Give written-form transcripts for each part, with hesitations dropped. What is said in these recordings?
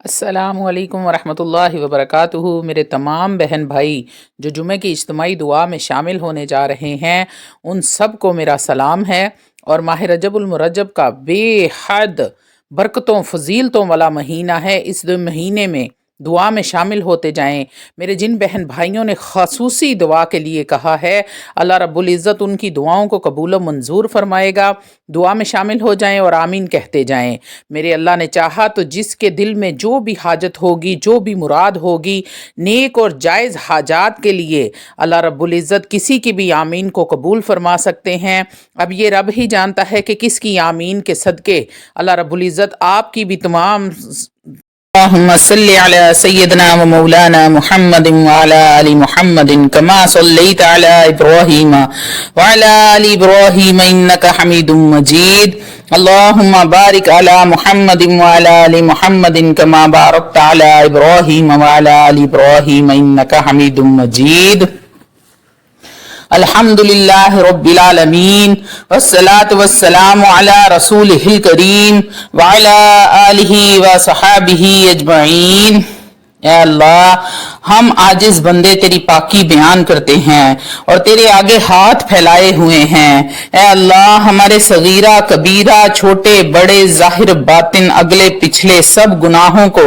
السلام علیکم ورحمۃ اللہ وبرکاتہ۔ میرے تمام بہن بھائی جو جمعہ کی اجتماعی دعا میں شامل ہونے جا رہے ہیں، ان سب کو میرا سلام ہے۔ اور ماہ رجب المرجب کا بے حد برکتوں فضیلتوں والا مہینہ ہے۔ اس مہینے میں دعا میں شامل ہوتے جائیں۔ میرے جن بہن بھائیوں نے خصوصی دعا کے لیے کہا ہے، اللہ رب العزت ان کی دعاؤں کو قبول و منظور فرمائے گا۔ دعا میں شامل ہو جائیں اور آمین کہتے جائیں۔ میرے اللہ نے چاہا تو جس کے دل میں جو بھی حاجت ہوگی، جو بھی مراد ہوگی، نیک اور جائز حاجات کے لیے اللہ رب العزت کسی کی بھی آمین کو قبول فرما سکتے ہیں۔ اب یہ رب ہی جانتا ہے کہ کس کی آمین کے صدقے اللہ رب العزت آپ کی بھی تمام اللہم صلی علی سیدنا و مولانا محمد وعلی آل محمد کما صلیت علی ابراہیم وعلی آل ابراہیم انکا حمید مجید۔ اللہم بارک علی محمد وعلی آل محمد کما بارکت علی ابراہیم وعلی آل ابراہیم انکا حمید مجید۔ الحمدللہ رب العالمین والصلاة والسلام علی رسولہ الکریم وعلی آلہ وصحابہ اجمعین۔ اے اللہ، ہم عاجز بندے تیری پاکی بیان کرتے ہیں اور تیرے آگے ہاتھ پھیلائے ہوئے ہیں۔ اے اللہ، ہمارے صغیرہ کبیرہ، چھوٹے بڑے، ظاہر باطن، اگلے پچھلے سب گناہوں کو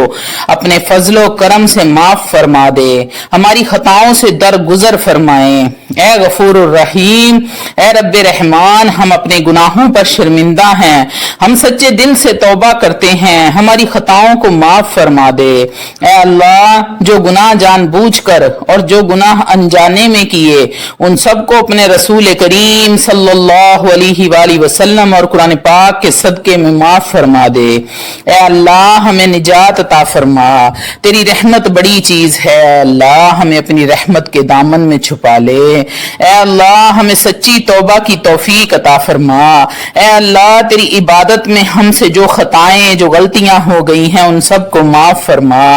اپنے فضل و کرم سے معاف فرما دے، ہماری خطاؤں سے درگزر فرمائیں۔ اے غفور الرحیم، اے رب رحمان، ہم اپنے گناہوں پر شرمندہ ہیں، ہم سچے دل سے توبہ کرتے ہیں، ہماری خطاؤں کو معاف فرما دے۔ اے اللہ، جو گناہ جان بوجھ کر اور جو گناہ انجانے میں کیے، ان سب کو اپنے رسول کریم صلی اللہ علیہ وآلہ وسلم اور قرآن پاک کے صدقے میں معاف فرما دے۔ اے اللہ، ہمیں نجات عطا فرما، تیری رحمت بڑی چیز ہے۔ اللہ، ہمیں اپنی رحمت کے دامن میں چھپا لے۔ اے اللہ، ہمیں سچی توبہ کی توفیق عطا فرما۔ اے اللہ، تیری عبادت میں ہم سے جو خطائیں، جو غلطیاں ہو گئی ہیں، ان سب کو معاف فرما۔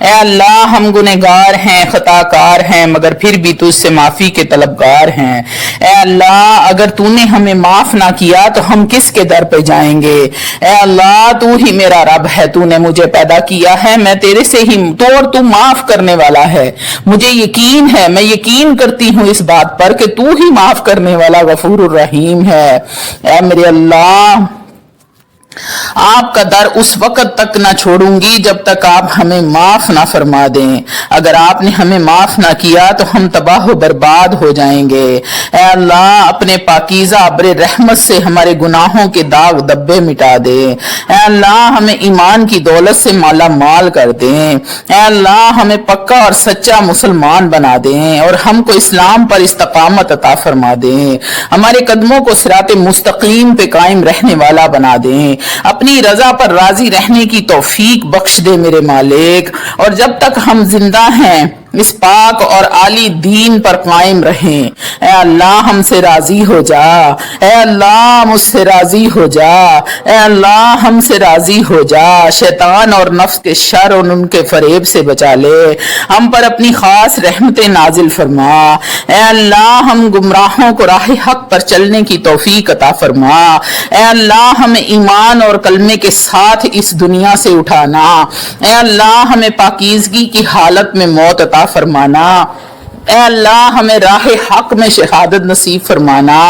اے اللہ، ہم گنہگار ہیں، خطا کار ہیں، مگر پھر بھی تجھ سے معافی کے طلبگار ہیں۔ اے اللہ، اگر تو نے ہمیں معاف نہ کیا تو ہم کس کے در پہ جائیں گے؟ اے اللہ، تو ہی میرا رب ہے، تو نے مجھے پیدا کیا ہے، میں تیرے سے ہی تو معاف کرنے والا ہے۔ مجھے یقین ہے، میں یقین کرتی ہوں اس بات پر کہ تو ہی معاف کرنے والا غفور الرحیم ہے۔ اے میرے اللہ، آپ کا در اس وقت تک نہ چھوڑوں گی جب تک آپ ہمیں معاف نہ فرما دیں۔ اگر آپ نے ہمیں معاف نہ کیا تو ہم تباہ و برباد ہو جائیں گے۔ اے اللہ، اپنے پاکیزہ ابر رحمت سے ہمارے گناہوں کے داغ دبے مٹا دے۔ اے اللہ، ہمیں ایمان کی دولت سے مالا مال کر دیں۔ اے اللہ، ہمیں پکا اور سچا مسلمان بنا دیں اور ہم کو اسلام پر استقامت عطا فرما دیں۔ ہمارے قدموں کو صراط مستقیم پہ قائم رہنے والا بنا دیں۔ اپنی رضا پر راضی رہنے کی توفیق بخش دے میرے مالک، اور جب تک ہم زندہ ہیں اس پاک اور عالی دین پر قائم رہیں۔ اے اللہ، ہم سے راضی ہو جا۔ اے اللہ، مجھ سے راضی ہو جا۔ اے اللہ، ہم سے راضی ہو جا۔ شیطان اور نفس کے شر اور ان کے فریب سے بچا لے۔ ہم پر اپنی خاص رحمتیں نازل فرما۔ اے اللہ، ہم گمراہوں کو راہ حق پر چلنے کی توفیق عطا فرما۔ اے اللہ، ہمیں ایمان اور کلمے کے ساتھ اس دنیا سے اٹھانا۔ اے اللہ، ہمیں پاکیزگی کی حالت میں موت عطا فرمانا۔ اے اللہ، ہمیں راہ حق میں شہادت نصیب فرمانا۔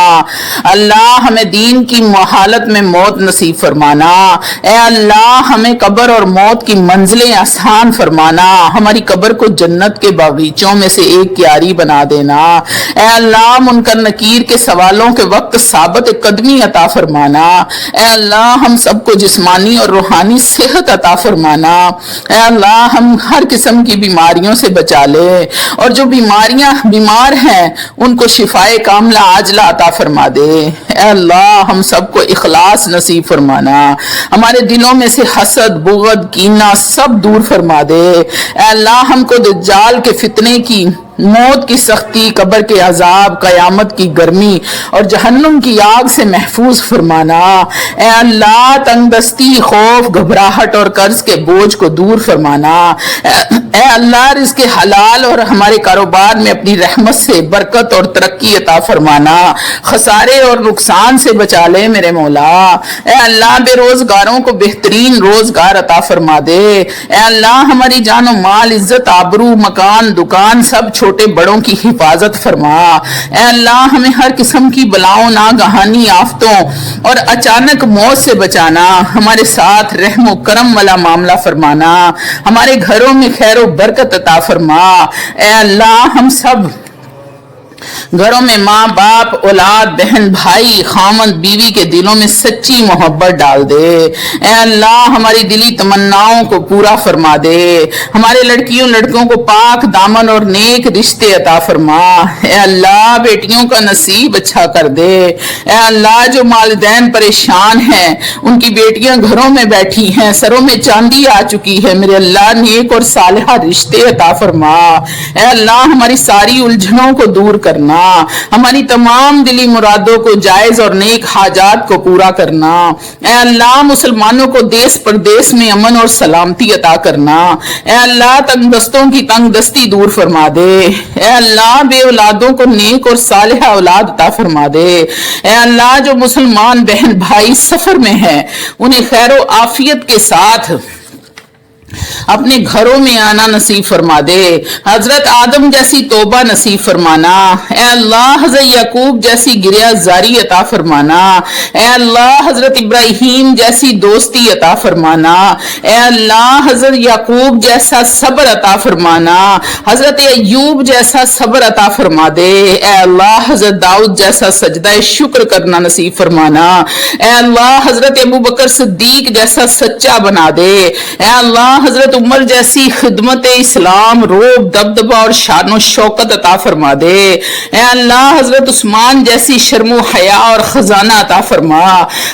اللہ، ہمیں دین کی حالت میں موت نصیب فرمانا۔ اے اللہ، ہمیں قبر اور موت کی منزلیں آسان فرمانا۔ ہماری قبر کو جنت کے باغیچوں میں سے ایک کیاری بنا دینا۔ اے اللہ، منکر نکیر کے سوالوں کے وقت ثابت قدمی عطا فرمانا۔ اے اللہ، ہم سب کو جسمانی اور روحانی صحت عطا فرمانا۔ اے اللہ، ہم ہر قسم کی بیماریوں سے بچا لے، اور جو بیمار ہیں ان کو شفائے کاملہ عاجلہ عطا فرما دے۔ اے اللہ، ہم سب کو اخلاص نصیب فرمانا۔ ہمارے دلوں میں سے حسد، بغض، کینہ سب دور فرما دے۔ اے اللہ، ہم کو دجال کے فتنے کی موت کی سختی، قبر کے عذاب، قیامت کی گرمی اور جہنم کی آگ سے محفوظ فرمانا۔ اے اللہ تنگ دستی، خوف، گھبراہٹ اور قرض کے بوجھ کو دور فرمانا۔ اے اللہ رزق حلال اور ہمارے کاروبار میں اپنی رحمت سے برکت اور ترقی عطا فرمانا۔ خسارے اور نقصان سے بچا لے میرے مولا۔ اے اللہ بے روزگاروں کو بہترین روزگار عطا فرما دے۔ اے اللہ ہماری جان و مال، عزت، آبرو، مکان، دکان سب چھوٹے بڑوں کی حفاظت فرما۔ اے اللہ ہمیں ہر قسم کی بلاؤں، ناگہانی آفتوں اور اچانک موت سے بچانا۔ ہمارے ساتھ رحم و کرم والا معاملہ فرمانا۔ ہمارے گھروں میں خیر و برکت عطا فرما۔ اے اللہ ہم سب گھروں میں ماں باپ، اولاد، بہن بھائی، خامند بیوی کے دلوں میں سچی محبت ڈال دے۔ اے اللہ ہماری دلی تمناؤں کو پورا فرما دے۔ ہمارے لڑکیوں لڑکوں کو پاک دامن اور نیک رشتے عطا فرما۔ اے اللہ بیٹیوں کا نصیب اچھا کر دے۔ اے اللہ جو والدین پریشان ہیں، ان کی بیٹیاں گھروں میں بیٹھی ہیں، سروں میں چاندی آ چکی ہے، میرے اللہ نیک اور صالحہ رشتے عطا فرما۔ اے اللہ ہماری ساری الجھنوں کو دور کرنا، ہماری تمام دلی مرادوں کو جائز اور نیک حاجات کو پورا کرنا۔ اے اللہ مسلمانوں کو دیس پردیس میں امن اور سلامتی عطا کرنا۔ اے اللہ تنگ دستوں کی تنگ دستی دور فرما دے۔ اے اللہ بے اولادوں کو نیک اور صالحہ اولاد عطا فرما دے۔ اے اللہ جو مسلمان بہن بھائی سفر میں ہیں، انہیں خیر و عافیت کے ساتھ اپنے گھروں میں آنا نصیب فرما دے۔ حضرت آدم جیسی توبہ نصیب فرمانا۔ اے اللہ حضرت یعقوب جیسی گریہ زاری عطا فرمانا۔ اے اللہ حضرت ابراہیم جیسی دوستی عطا فرمانا۔ اے اللہ حضرت یعقوب جیسا صبر عطا فرمانا۔ حضرت ایوب جیسا صبر عطا فرما دے۔ اے اللہ حضرت داؤد جیسا سجدہ شکر کرنا نصیب فرمانا۔ اے اللہ حضرت ابوبکر صدیق جیسا سچا بنا دے۔ اے اللہ حضرت عمر جیسی خدمت اسلام، روب، دبدبہ اور شان و شوکت عطا فرما دے۔ اے اللہ حضرت عثمان جیسی شرم و حیا اور خزانہ عطا فرما۔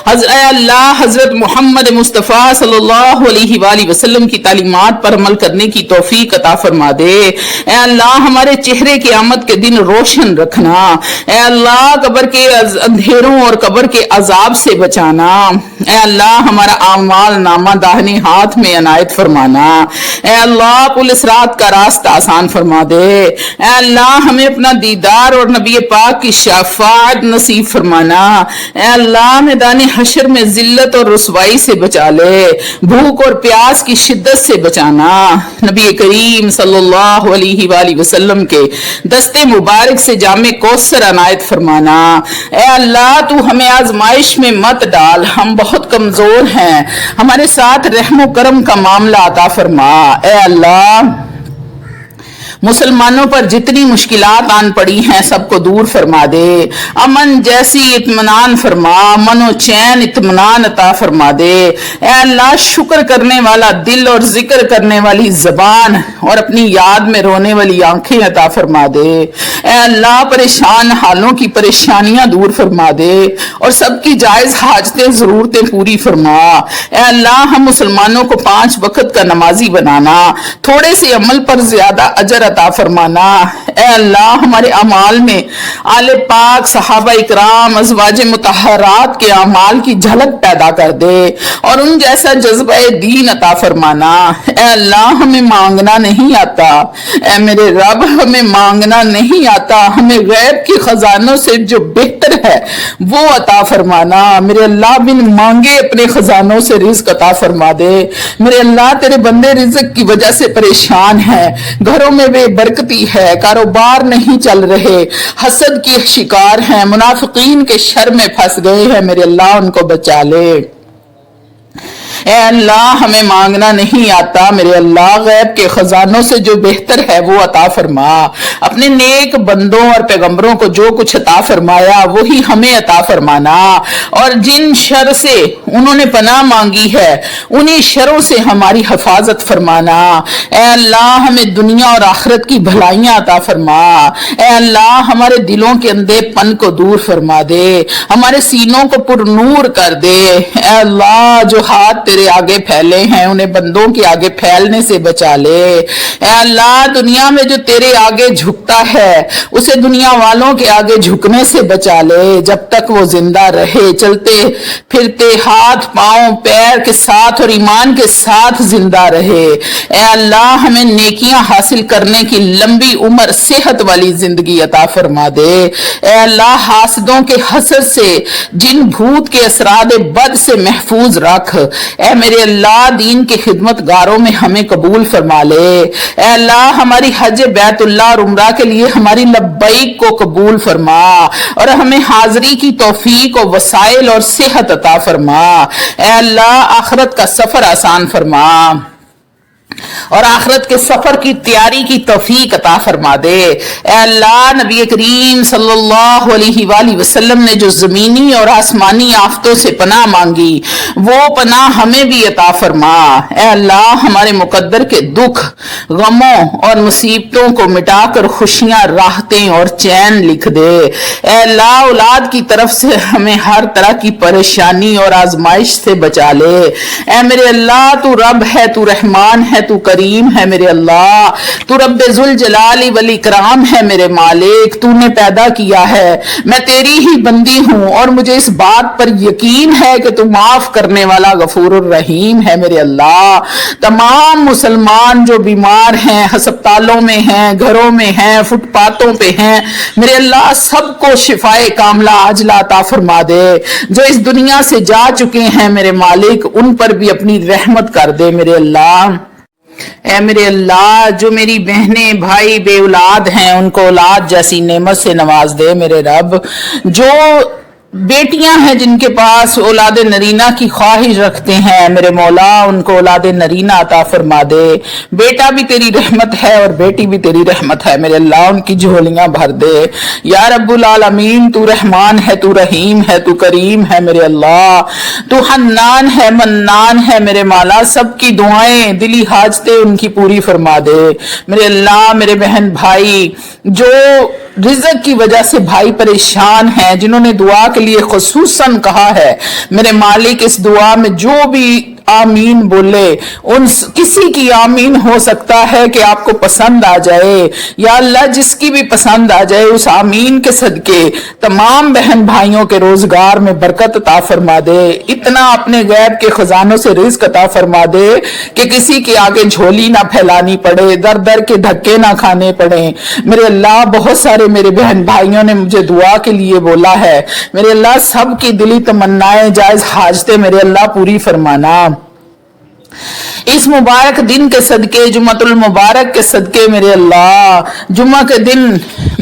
اے اللہ حضرت محمد مصطفیٰ صلی اللہ علیہ وآلہ وسلم کی تعلیمات پر عمل کرنے کی توفیق عطا فرما دے۔ اے اللہ ہمارے چہرے قیامت کے دن روشن رکھنا۔ اے اللہ قبر کے اندھیروں اور قبر کے عذاب سے بچانا۔ اے اللہ ہمارا اعمال نامہ داہنے ہاتھ میں عنایت فرمانا۔ اے اللہ پولیس رات کا راستہ آسان فرما دے۔ اے اللہ ہمیں اپنا دیدار اور نبی پاک کی شفاعت نصیب فرمانا۔ اے اللہ میدان حشر میں ذلت اور رسوائی سے بچا لے، بھوک اور پیاس کی شدت سے بچانا۔ نبی کریم صلی اللہ علیہ وآلہ وسلم کے دستے مبارک سے جام کوثر عنایت فرمانا۔ اے اللہ تو ہمیں آزمائش میں مت ڈال، ہم بہت کمزور ہیں، ہمارے ساتھ رحم و کرم کا معاملہ عطا فرما۔ اے اللہ مسلمانوں پر جتنی مشکلات آن پڑی ہیں سب کو دور فرما دے۔ امن جیسی اطمینان فرما، امن و چین اطمینان عطا فرما دے۔ اے اللہ شکر کرنے والا دل اور ذکر کرنے والی زبان اور اپنی یاد میں رونے والی آنکھیں عطا فرما دے۔ اے اللہ پریشان حالوں کی پریشانیاں دور فرما دے اور سب کی جائز حاجتیں ضرورتیں پوری فرما۔ اے اللہ ہم مسلمانوں کو 5 وقت کا نمازی بنانا، تھوڑے سے عمل پر زیادہ اجر عطا فرمانا۔ اے اللہ ہمارے اعمال میں آل پاک، صحابہ اکرام، ازواج مطہرات کے اعمال کی جھلک پیدا کر دے اور ان جیسا جذبہ دین عطا فرمانا۔ اے اللہ ہمیں مانگنا نہیں آتا، اے میرے رب ہمیں مانگنا نہیں آتا، ہمیں غیب کے خزانوں سے جو بہتر ہے وہ عطا فرمانا۔ میرے اللہ بن مانگے اپنے خزانوں سے رزق عطا فرما دے۔ میرے اللہ تیرے بندے رزق کی وجہ سے پریشان ہیں، گھروں میں بے برکتی ہے، کاروبار نہیں چل رہے، حسد کی شکار ہیں، منافقین کے شر میں پھنس گئے ہیں، میرے اللہ ان کو بچا لے۔ اے اللہ ہمیں مانگنا نہیں آتا، میرے اللہ غیب کے خزانوں سے جو بہتر ہے وہ عطا فرما۔ اپنے نیک بندوں اور پیغمبروں کو جو کچھ عطا فرمایا وہی ہمیں عطا فرمانا، اور جن شر سے انہوں نے پناہ مانگی ہے انہی شروں سے ہماری حفاظت فرمانا۔ اے اللہ ہمیں دنیا اور آخرت کی بھلائیاں عطا فرما۔ اے اللہ ہمارے دلوں کے اندھے پن کو دور فرما دے، ہمارے سینوں کو پر نور کر دے۔ اے اللہ جو ہاتھ تیرے آگے پھیلے ہیں انہیں بندوں کے آگے پھیلنے سے بچا لے۔ اے اللہ دنیا میں جو تیرے آگے جھکتا ہے اسے دنیا والوں کے آگے جھکنے سے بچا لے، جب تک وہ زندہ رہے چلتے پھرتے ہاتھ پاؤں پیر کے ساتھ اور ایمان کے ساتھ زندہ رہے۔ اے اللہ ہمیں نیکیاں حاصل کرنے کی لمبی عمر صحت والی زندگی عطا فرما دے۔ اے اللہ حاسدوں کے حسد سے جن بھوت کے اثرات بد سے محفوظ رکھ۔ اے میرے اللہ دین کے خدمت گاروں میں ہمیں قبول فرما لے۔ اے اللہ ہماری حج بیت اللہ اور عمرہ کے لیے ہماری لبیک کو قبول فرما اور ہمیں حاضری کی توفیق و وسائل اور صحت عطا فرما۔ اے اللہ آخرت کا سفر آسان فرما اور آخرت کے سفر کی تیاری کی توفیق عطا فرما دے۔ اے اللہ نبی کریم صلی اللہ علیہ وآلہ وسلم نے جو زمینی اور آسمانی آفتوں سے پناہ مانگی وہ پناہ ہمیں بھی عطا فرما۔ اے اللہ ہمارے مقدر کے دکھ غموں اور مصیبتوں کو مٹا کر خوشیاں راحتیں اور چین لکھ دے۔ اے اللہ اولاد کی طرف سے ہمیں ہر طرح کی پریشانی اور آزمائش سے بچا لے۔ اے میرے اللہ تو رب ہے، تو رحمان ہے، تو کریم ہے میرے اللہ، تو رب ذوالجلال والاکرام ہے میرے مالک، تو نے پیدا کیا ہے، میں تیری ہی بندی ہوں اور مجھے اس بات پر یقین ہے کہ تو معاف کرنے والا غفور الرحیم ہے میرے اللہ۔ تمام مسلمان جو بیمار ہیں، ہسپتالوں میں ہیں، گھروں میں ہیں، فٹ پاتھوں پہ ہیں، میرے اللہ سب کو شفائے کاملہ عاجلہ عطا فرما دے۔ جو اس دنیا سے جا چکے ہیں میرے مالک ان پر بھی اپنی رحمت کر دے میرے اللہ۔ اے میرے اللہ جو میری بہنیں بھائی بے اولاد ہیں ان کو اولاد جیسی نعمت سے نواز دے میرے رب۔ جو بیٹیاں ہیں جن کے پاس اولاد نرینہ کی خواہش رکھتے ہیں میرے مولا ان کو اولاد نرینہ عطا فرما دے۔ بیٹا بھی تیری رحمت ہے اور بیٹی بھی تیری رحمت ہے میرے اللہ، ان کی جھولیاں بھر دے یا رب العالمین۔ تو رحمان ہے، تو رحیم ہے، تو کریم ہے میرے اللہ، تو حنان ہے، منان ہے میرے مولا۔ سب کی دعائیں دلی حاجتیں ان کی پوری فرما دے میرے اللہ۔ میرے بہن بھائی جو رزق کی وجہ سے بھائی پریشان ہیں، جنہوں نے دعا کے لیے خصوصاً کہا ہے میرے مالک اس دعا میں جو بھی آمین بولے ان کسی کی آمین ہو سکتا ہے کہ آپ کو پسند آ جائے یا اللہ جس کی بھی پسند آ جائے اس آمین کے صدقے تمام بہن بھائیوں کے روزگار میں برکت عطا فرما دے۔ اتنا اپنے غیب کے خزانوں سے رزق عطا فرما دے کہ کسی کے آگے جھولی نہ پھیلانی پڑے، در در کے دھکے نہ کھانے پڑے میرے اللہ۔ بہت سارے میرے بہن بھائیوں نے مجھے دعا کے لیے بولا ہے میرے اللہ، سب کی دلی تمنائیں جائز حاجتیں میرے اللہ پوری فرمانا۔ اس مبارک دن کے صدقے جمعۃ المبارک کے صدقے میرے اللہ جمعہ کے دن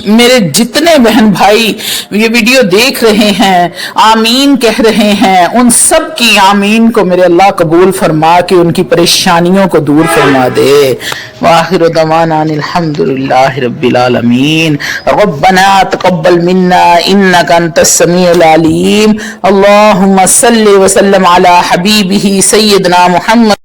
میرے جتنے بہن بھائی یہ ویڈیو دیکھ رہے ہیں آمین کہہ رہے ہیں ان سب کی آمین کو میرے اللہ قبول فرما کے ان کی پریشانیوں کو دور فرما دے۔ وآخر دعوانا الحمدللہ رب العالمین۔ ربنا تقبل منا انک انت السمیع العلیم۔ اللہم صل وسلم علی حبیبہ سیدنا محمد